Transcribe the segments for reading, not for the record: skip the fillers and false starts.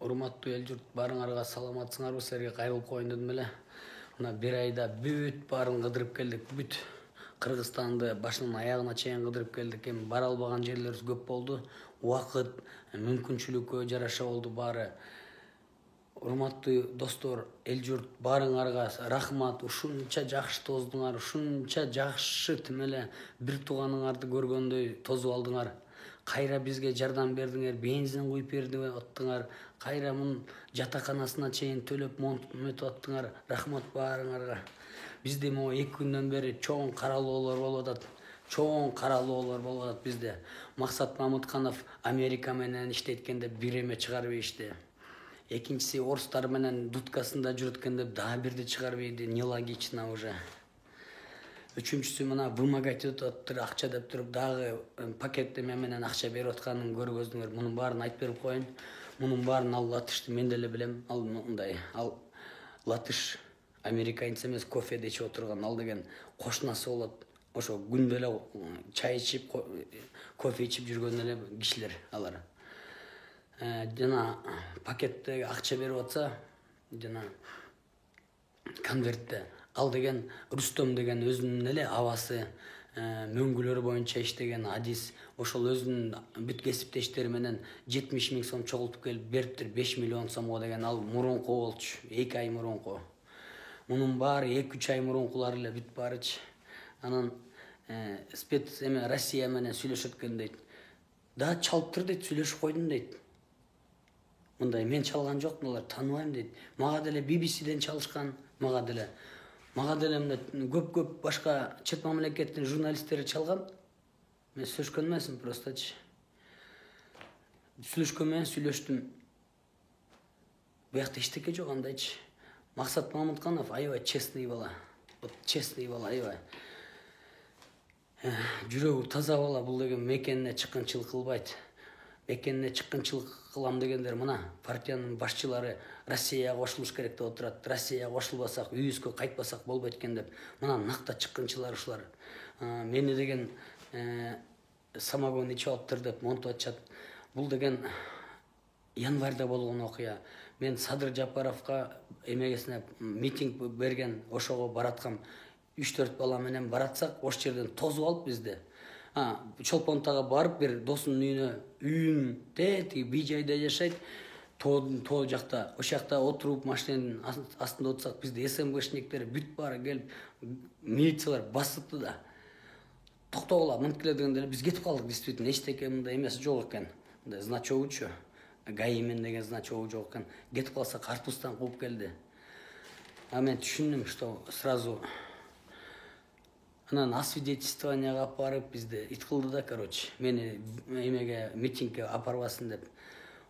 Урматтуу эл журт, баарыңарга саламатсыңарбы? Силерге кайрылып коеюн дедим эле. Мына бир айда бүт баарын кыдырып келдик. Бүт Кыргызстанды башынан аягына чейин кыдырып келдик. Эми бара албаган жерлерибиз көп болду. Убакыт, мүмкүнчүлүккө жараша болду баары. Урматтуу достор, эл журт, баарыңарга рахмат. Ушунча жакшы тоздуңар, ушунча жакшы тим эле бир тууганыңарды көргөндөй тозуп алдыңар. Кайра бизге жардам бердиңер, бензин куюп берди аттыңар, кайра мун жатаканасына чейин төлөп монтуп аттыңар. Рахмат баарыңарга. Бизде могу 2 күндөн бери чоң каралоолор болуп атат. Чоң каралоолор болуп атат бизде. Максат Мамытканов Америка менен иштейткен деп бир эме чыгарып ийишти. Экинчиси орустар менен дудкасында жүрөткөн деп дагы бирди чыгарып ийди. Нелогично уже. Үчүнчүсү мына вымогать өтөттүр, акча деп туруп дагы пакет эме менен акча берип атканын көргөздөңөр. Мунун баарын айтып берип коеюн. Мунун баарын ал латышты мен деле билем. Ал мындай, ал латыш американец эмес, кофеде ичип отурган. Ал деген кошунасы болот. Ошо күндө эле чай ичип, кофе ичип жүргөн эле кишилер алар. Жана пакетте акча берип атса, жана конвертте ал деген Рустом деген өзүнүн эле абасы мөңгүлөр боюнча иштеген адис, ошол өзүнүн бүт кесиптештери менен 70 000 сом чогултуп келип бериптир, 5 миллион сомго деген. Ал мурунку болчу, 2 ай мурунку. Мунун баары 2-3 ай мурункулар эле бүт баарычы. Анан спец эме Россия менен сүйлөшөт экен дейт. Да чалыптыр дейт, сүйлөшүп койдум дейт. Мындай мен чалган жокмун, алар тааныбайм дейт. Мага деле BBCден чалышкан, мага деле мындай көп башка чет мамлекеттин журналисттери чалган. Мен сүйлөшкөн эмесмин, просточы. Сүйлөшкөн менен сүйлөштүм. Буякта эчтеке жок андайчы. Максат Мамытканов аябай честный бала. Вот честный бала аябай. Жүрөгү таза бала. Бул деген мекенине чыккынчылык кылбайт. Мекенине чыккынчылык кылам дегендер мына партиянын башчылары Россияга кошулуш керек деп отурат. Россияга кошулбасак, үйүбүзгө кайтпасак болбойт экен деп. Мына накта чыккынчылар ушулар. Мени деген самогон ичип алыптыр деп монтуп атышат. Бул деген январда болгон окуя. Мен Садыр Жапаровго эмегесине митинг берген, ошого бараткам. 3-4 бала менен баратсак, ош жерден тозуп алып бизди. Чолпонтага барып бир досунун үйүн тетиги бий жайда жашайт. Тоо жакта, ошол жакта отуруп машинанын астында отурсак, бизди СМБшниктер бүт баары келип, милициялар басыпты да. Токтогула, мынткиле дегенде биз кетип калдык, действительно, эчтеке мындай эмеси жок экен. Мындай значогучу, ГАИмен деген значогу жок экен. Кетип калса картуздан кууп келди. Мен түшүндүм, что сразу анан освидетельствованияга алып барып бизди ит кылды да, короче. Мени эмеге митингге апарбасын деп.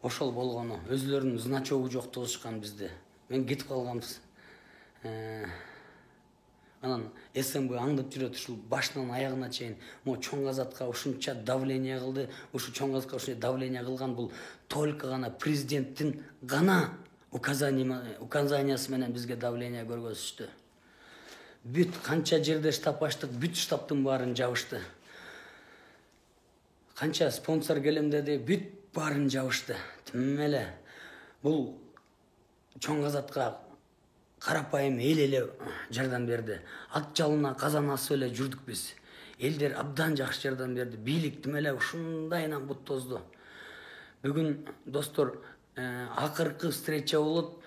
Ошол болгону. Өзүлөрүнүн значогу жок тосушкан бизди. Мен кетип калганбыз. Анан СМБ аңдып жүрөт, ушул башынан аягына чейин. Могу чоң азатка ушунча давление кылды. Ушу чоң азатка ушунча давление кылган бул только гана президенттин гана указаниясы менен бизге давление көргөзүштү. Бүт канча жерде штаб ачтык, бүт штабтын баарын жабышты. Канча спонсор келем деди, бүт баарын жабышты. Тим эле бул чоң азатка карапайым эл эле жардам берди. Ат жалына казан асып эле жүрдүк биз. Элдер абдан жакшы жардам берди. Бийлик тим эле ушундайынан бут тозду. Бүгүн достор акыркы встреча болот.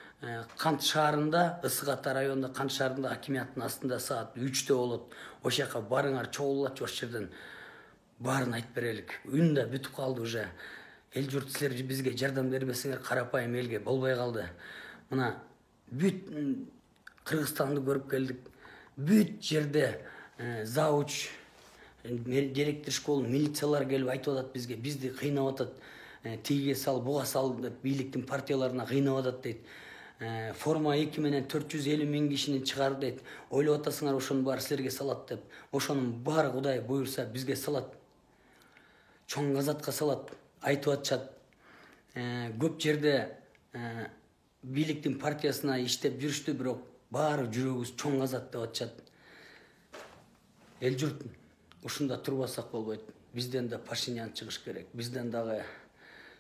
Кант шаарында, Ысык Ата районунда Кант шаарында акимияттын астында саат 3-тө болот. Ошол жака барыңар, чогулачы ош жерден. Баарын айтып берелик. Үн да бүтүп калды уже. Эл журт, силер бизге жардам бербесеңер карапайым элге болбой калды. Мына бүт Кыргызстанды көрүп келдик. Бүт жерде зауч, директор школ, милициялар келип айтып атат бизге, бизди кыйнап атат. Тиге сал, буга сал деп бийликтин партияларына кыйнап атат дейт. Форма 2 менен 450 000 кишини чыгар дейт. Ойлоп атасыңар ошонун баары силерге салат деп. Ошонун баары Кудай буйрса бизге салат. Чоң азатка салат. Айтып атышат. Көп жерде бийликтин партиясына иштеп жүрүштү, бирок баары жүрөгүбүз чоң азат деп атышат. Эл журт, ушунда турбасак болбойт. Бизден да Пашинян чыгыш керек. Бизден дагы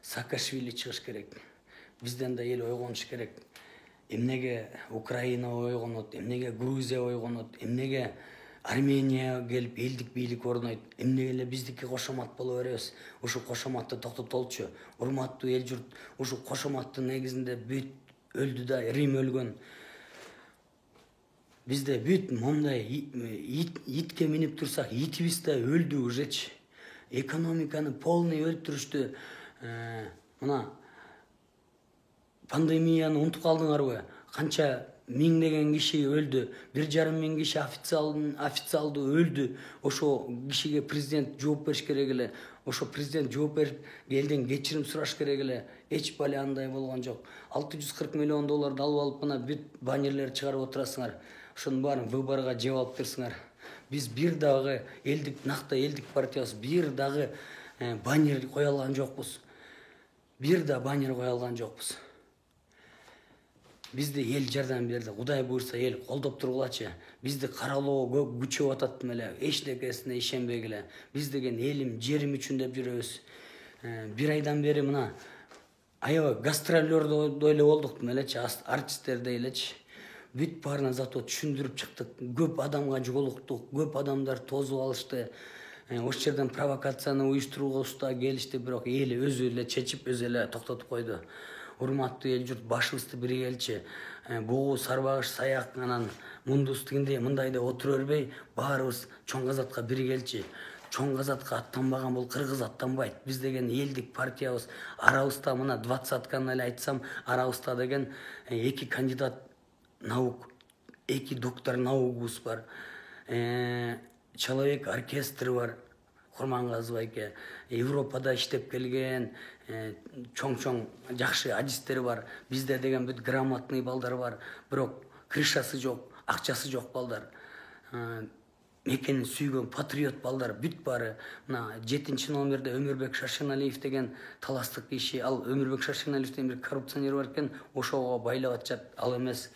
Саакашвили чыгыш керек. бизден да эл ойгонуш керек. Эмнеге Украина ойгонот, эмнеге Грузия ойгонот, эмнеге Армения келип элдик бийлик орнойт, эмнеге эле биздики кошомат боло беребиз. Ушу кошоматты токтотолчу. Урматтуу эл журт, ушу кошоматтын негизинде бүт өлдү да, Рим өлгөн. Бизде бүт мондай итке минип турсак, итибиз да өлдү ужечи. Экономиканы полный өлтүрүштү. Мына пандемияны унутуп калдыңарбы? Канча миңдеген киши өлдү, 1,5 миң киши официалдуу өлдү. Ошо кишиге президент жооп бериш керек эле. Ошо президент жооп берип, элден кечирим сураш керек эле. Эч бали андай болгон жок. 640 миллион долларды алып алып, мына бүт баннерлерди чыгарып отурасыңар. Ошонун баарын выборга жеп алып берсиңер. Биз бир дагы элдик партиябыз бир дагы баннер кое алган жокпуз. Бир да баннер кое алган жокпуз. Бизди эл жардам берди. Кудай буйрса эл колдоп тургулачы. Бизди каралоо күчөп атат эле. Эчтекесине ишенбегиле. Биз деген элим, жерим үчүн деп жүрөбүз. Бир айдан бери мына аябай гастролердой эле болдук элечи, артисттердей элечи. Бүт баарына зато түшүндүрүп чыктык. Көп адамга жолуктук, көп адамдар тозуп алышты. Ошол жерден провокацияны уюштурууга келишти, бирок эл өзү эле чечип, өзү эле токтотуп койду. Урматтуу эл журт, башыбызды биригелчи. Богу, Сарбагыш, Саяк анан Мундуз тигиндей мындайда отура бербей, баарыбыз чоң казатка биригелчи. Чоң казатка аттанбаган бул кыргыз аттанбайт. Биз деген элдик партиябыз. Арабызда мына 20-тканы эле айтсам, арабызда деген 2 кандидат наук, 2 доктор наукубуз бар. Человек оркестры бар. Курмангазы байке. Европада иштеп келген, чоң жакшы адистери бар. Бизде деген бүт грамотный балдар бар. Бирок крышасы жок, акчасы жок балдар. Мекенин сүйгөн патриот балдар бүт бары. Мына 7-номерде Өмүрбек Шашеналиев деген таластык киши. Ал Өмүрбек Шашеналиев деген бир коррупционер бар экен, ошого байлап атышат. Ал эмес.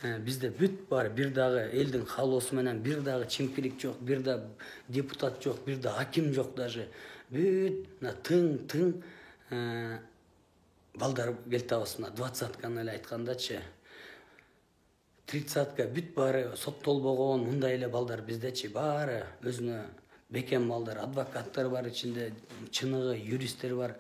Бизде бүт бары бир дагы элдин каалоосу менен бир дагы чимкирик жок, бир да депутат жок, бир да аким жок даже. Бүт тың балдар келтабыз. 20-тканы эле айткандачы. 30-ка бүт бары соттолбогон мындай эле балдар биздечи. Баары өзүнө бекем балдар, адвокаттар бар ичинде, чыныгы юристтер бар.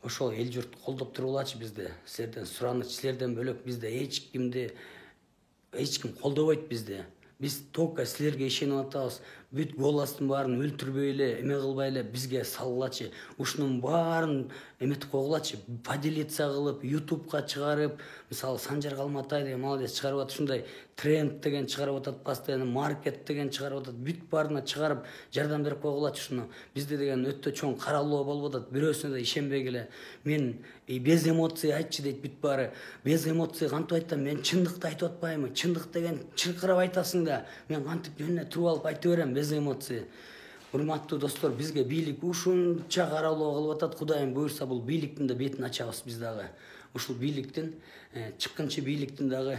Ошол эл журт колдоп тургулачы бизди. Силерден сураныч, силерден бөлөк бизде эч ким колдобойт бизди. Биз только силерге ишенип атабыз. Бүт голастын баарын өлтүрбөй эле, эме кылбай эле бизге салгылачы. Ушунун баарын эметип койгулачы. Поделиться кылып, YouTubeга чыгарып, мисалы Санжар Калматай деген молодец чыгарып атат, ушундай тренд деген чыгарып атат, постоянно маркет деген чыгарып атат. Бүт баарына чыгарып жардам берип койгулачы ушуну. Бизде деген өтө чоң каралоо болуп атат. Бирөөсүнө да ишенбегиле. Мен без эмоций айтчы дейт бүт баары. Без эмоций кантип айтам? Мен чындыкты айтып атпаймынбы? Чындык деген чыркырап айтасың да. Мен кантип жөнүнө туруп алып айтып берем без эмоций. Урматтуу достор, бизге бийлик ушунча каралоо кылып атат. Кудайым буйрса бул бийликтин да бетин ачабыз биз дагы. Ушул бийликтин, чыккынчы бийликтин дагы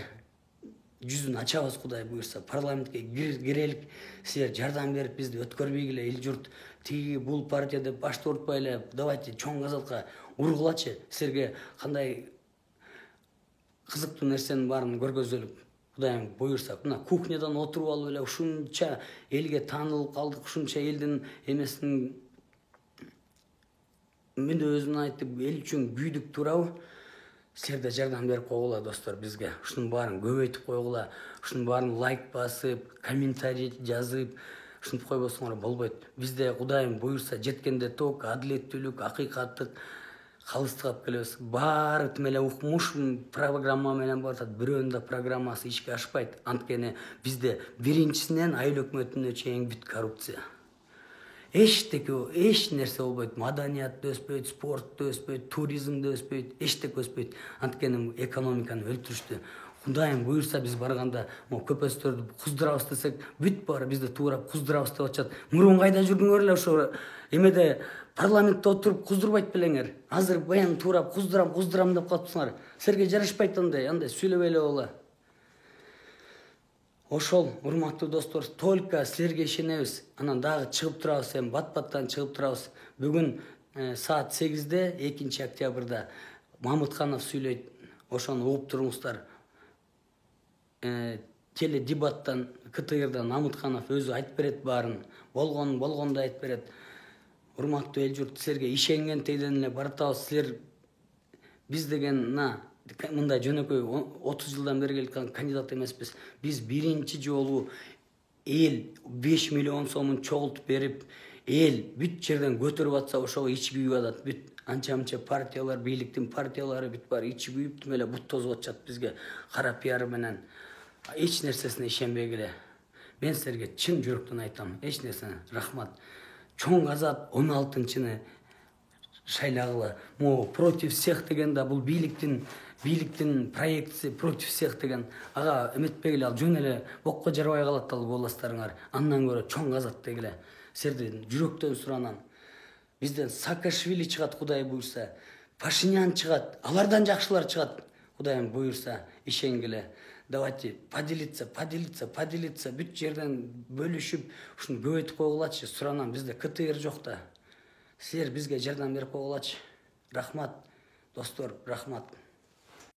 жүзүн ачабыз Кудай буйрса. Парламентке кирелик, силер жардам берип бизди өткөрбөйгүлө эл журт. Тиги бул партия деп башты уртпай эле, давайте чоң казатка ургулачы. Силерге кандай кызыктуу нерсенин баарын көргөзөлүп. Кудайым буйрса, мына кухнядан отуруп алып эле ушунча элге таанылып калдык, ушунча элдин эмесин мүнөзүн айтып, эл үчүн күйдүк туурабы? Силер да жардам берип койгула достор бизге. Ушунун баарын көбөйтүп койгула. Ушунун баарын лайк басып, комментарий жазып, ушинтип койбосоңор болбойт. Бизде Кудайым буйрса жеткенде ток, адилеттүүлүк, акыйкаттык, калыстык алып келебиз. Баары тим эле укмуш программа менен барат. Бирөөнүн да программасы ишке ашпайт. Анткени бизде биринчисинен айыл өкмөтүнө чейин бүт коррупция. Эч нерсе болбойт. Маданият да өспөйт, спорт да өспөйт, туризм да өспөйт, эчтеке өспөйт. Анткени экономиканы өлтүрүштү. Кудайым буйрса биз барганда, көпөстөрдү куздурабыз десек, бүт баары бизди туурап куздурабыз деп атышат. Мурун кайда жүрдүңөр эле ошо эмеде парламентте отуруп куздурбайт белеңер. Азыр баян туурап куздурам деп калыпсыңар. Силерге жарашпайт андай сүйлөбөй эле боло. Ошол, урматтуу достор, только силерге ишенебиз. Анан дагы чыгып турабыз, бат-баттан чыгып турабыз. Бүгүн саат 8-де, 2 октябрда Мамытканов сүйлөйт, ошону угуп туруңуздар. Теледебаттан, КТРдан Мамытканов өзү айтып берет баарын. Болгондой айтып берет. Урматтуу эл журт, силерге ишенген тейден эле баратабыз. Силер биз деген мындай жөнөкөй 30 жылдан бери келаткан кандидат эмеспиз. Биз биринчи жолу эл 5 миллион сомун чогултуп берип, эл бүт жерден көтөрүп атса, ошого ичи күйүп атат. Бүт анча-мынча партиялар, бийликтин партиялары бүт бар ичи күйүп түм эле бут тозуп атышат бизге кара пиары менен. Эч нерсесине ишенбегиле. Мен силерге чын жүрөктөн айтам. Эч нерсене рахмат. Чоң азат 16-чыны шайлагыла. Могу против всех деген да бул бийликтин проектisi против всех деген. Ага эметпегиле, ал жөн эле бокко жарбай калат ал голостарыңар. Андан көрө чоң азат дегиле. Силерден жүрөктөн суранам. Бизден Саакашвили чыгат, Кудай буйрса. Пашинян чыгат, алардан жакшылар чыгат. Кудайым буйрса, ишенгиле. Давайте поделиться. Бүт жерден бөлүшүп, ушуну көбөйтүп койгулачы. Суранам, бизде КТР жок да. Силер бизге жардам берип койгулачы. Рахмат, достор, рахмат.